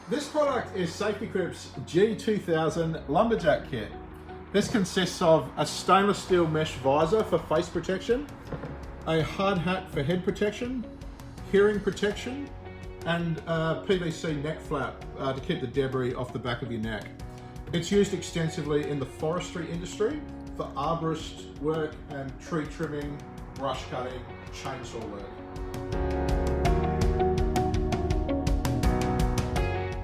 This product is SafetyQuip's G2000 Lumberjack kit. This consists of a stainless steel mesh visor for face protection, a hard hat for head protection, hearing protection, and a PVC neck flap to keep the debris off the back of your neck. It's used extensively in the forestry industry for arborist work and tree trimming, brush cutting, chainsaw work.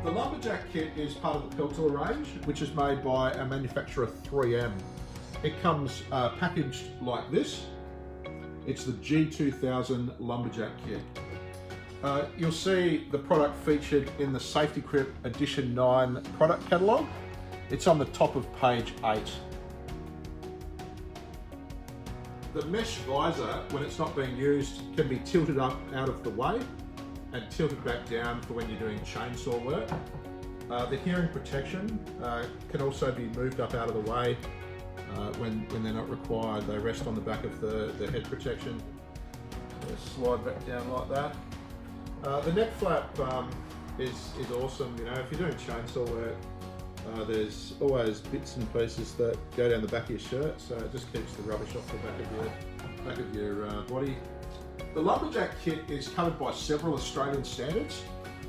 The Lumberjack kit is part of the Peltor range, which is made by a manufacturer 3M. It comes packaged like this. It's the G2000 Lumberjack kit. You'll see the product featured in the SafetyQuip Edition 9 product catalogue. It's on the top of page 8. The mesh visor, when it's not being used, can be tilted up out of the way and tilted back down for when you're doing chainsaw work. The hearing protection can also be moved up out of the way when they're not required. They rest on the back of the head protection. They slide back down like that. The neck flap is awesome. You know, if you're doing chainsaw work, there's always bits and pieces that go down the back of your shirt, so it just keeps the rubbish off the back of your body. The Lumberjack kit is covered by several Australian standards.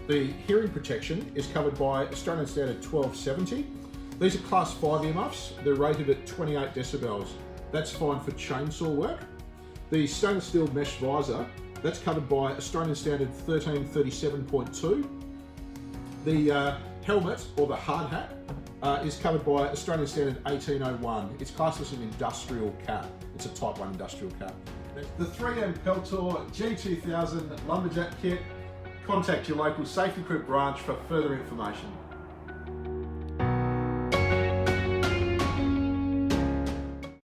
The hearing protection is covered by Australian Standard 1270. These are Class 5 earmuffs. They're rated at 28 decibels. That's fine for chainsaw work. The stainless steel mesh visor, that's covered by Australian Standard 1337.2. The helmet, or the hard hat, is covered by Australian Standard 1801. It's classed as an industrial cap. It's a Type 1 industrial cap. The 3M Peltor G2000 Lumberjack kit. Contact your local SafetyQuip branch for further information.